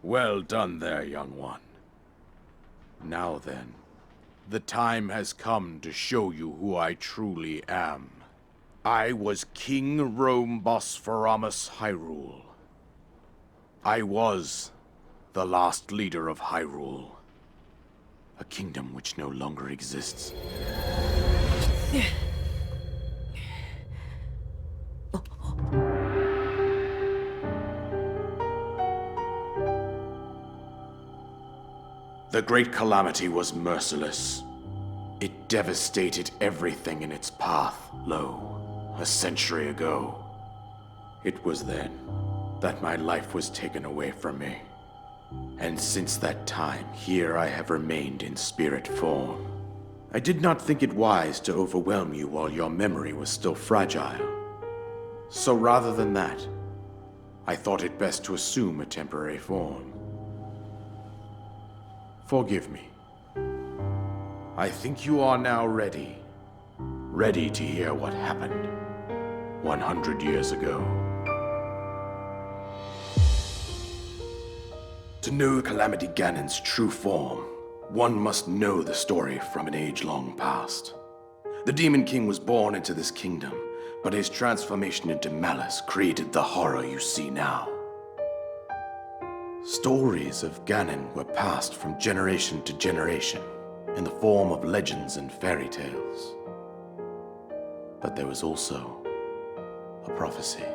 Well done there, young one. Now then, the time has come to show you who I truly am. I was King Rome Bosphoramos Hyrule. I was the last leader of Hyrule. A kingdom which no longer exists. The Great Calamity was merciless. It devastated everything in its path, a century ago. It was then that my life was taken away from me. And since that time, here I have remained in spirit form. I did not think it wise to overwhelm you while your memory was still fragile. So rather than that, I thought it best to assume a temporary form. Forgive me. I think you are now ready. Ready to hear what happened 100 years ago. To know Calamity Ganon's true form, one must know the story from an age-long past. The Demon King was born into this kingdom, but his transformation into malice created the horror you see now. Stories of Ganon were passed from generation to generation in the form of legends and fairy tales. But there was also a prophecy.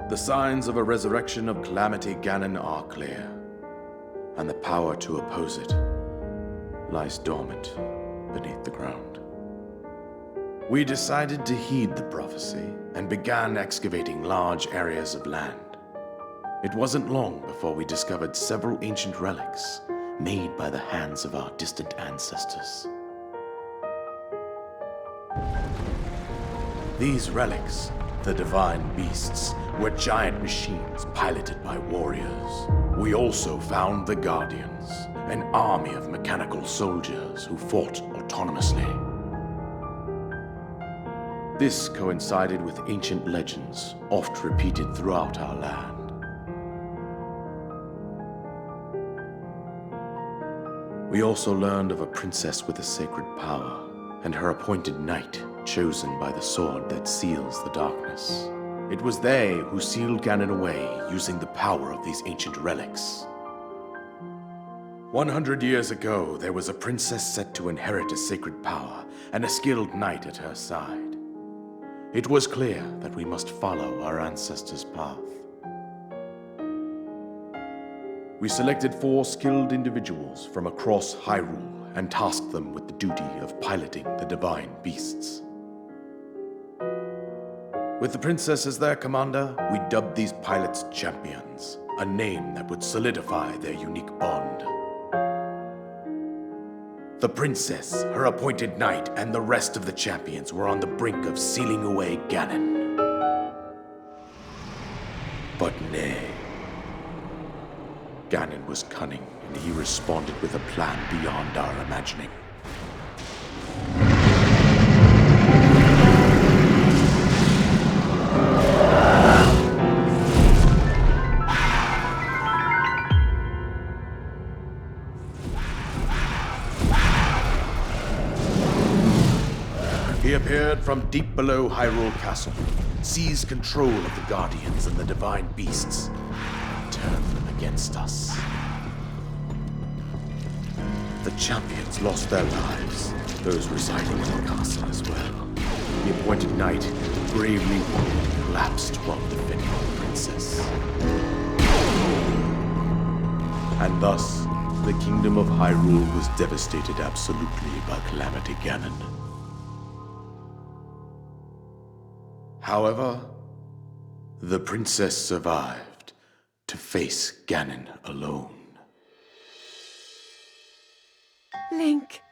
The signs of a resurrection of Calamity Ganon are clear, and the power to oppose it lies dormant beneath the ground. We decided to heed the prophecy and began excavating large areas of land. It wasn't long before we discovered several ancient relics made by the hands of our distant ancestors. These relics, the divine beasts, were giant machines piloted by warriors. We also found the Guardians, an army of mechanical soldiers who fought autonomously. This coincided with ancient legends, oft repeated throughout our land. We also learned of a princess with a sacred power, and her appointed knight, chosen by the sword that seals the darkness. It was they who sealed Ganon away using the power of these ancient relics. 100 years ago, there was a princess set to inherit a sacred power and a skilled knight at her side. It was clear that we must follow our ancestors' path. We selected 4 skilled individuals from across Hyrule and tasked them with the duty of piloting the divine beasts. With the princess as their commander, we dubbed these pilots champions, a name that would solidify their unique bond. The princess, her appointed knight, and the rest of the champions were on the brink of sealing away Ganon. But nay. Ganon was cunning, and he responded with a plan beyond our imagining. He appeared from deep below Hyrule Castle, seized control of the Guardians and the divine beasts, and turned them against us. The champions lost their lives, those residing in the castle as well. The appointed knight, bravely wounded, collapsed while defending the princess. And thus, the kingdom of Hyrule was devastated absolutely by Calamity Ganon. However, the princess survived to face Ganon alone. Link,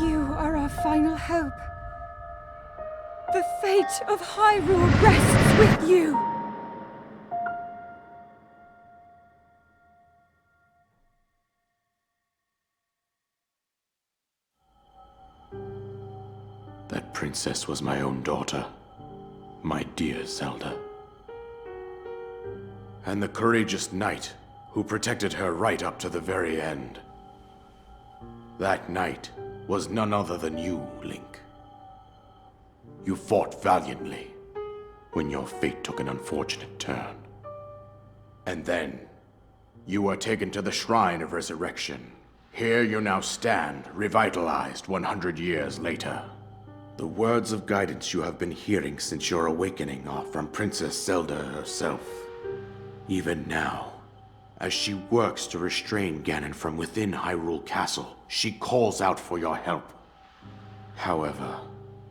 you are our final hope. The fate of Hyrule rests with you. That princess was my own daughter, my dear Zelda. and the courageous knight who protected her right up to the very end. That knight was none other than you, Link. You fought valiantly when your fate took an unfortunate turn. And then, you were taken to the Shrine of Resurrection. Here you now stand, revitalized 100 years later. The words of guidance you have been hearing since your awakening are from Princess Zelda herself. Even now, as she works to restrain Ganon from within Hyrule Castle, she calls out for your help. However,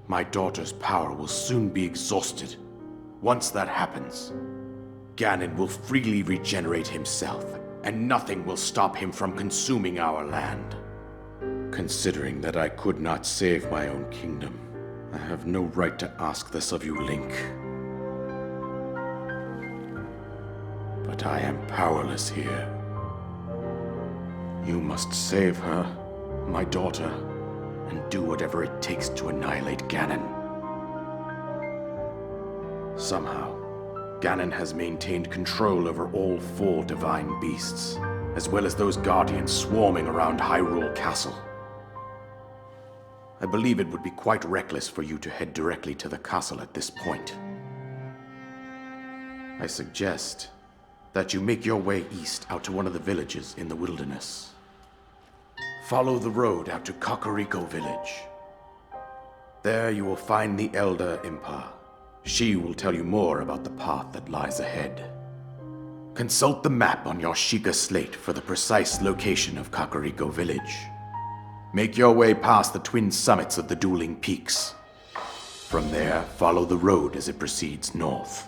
my daughter's power will soon be exhausted. Once that happens, Ganon will freely regenerate himself, and nothing will stop him from consuming our land. Considering that I could not save my own kingdom, I have no right to ask this of you, Link. But I am powerless here. You must save her, my daughter, and do whatever it takes to annihilate Ganon. Somehow, Ganon has maintained control over all 4 divine beasts, as well as those guardians swarming around Hyrule Castle. I believe it would be quite reckless for you to head directly to the castle at this point. I suggest that you make your way east out to one of the villages in the wilderness. Follow the road out to Kakariko Village. There you will find the Elder Impa. She will tell you more about the path that lies ahead. Consult the map on your Sheikah slate for the precise location of Kakariko Village. Make your way past the twin summits of the dueling peaks. From there, follow the road as it proceeds north.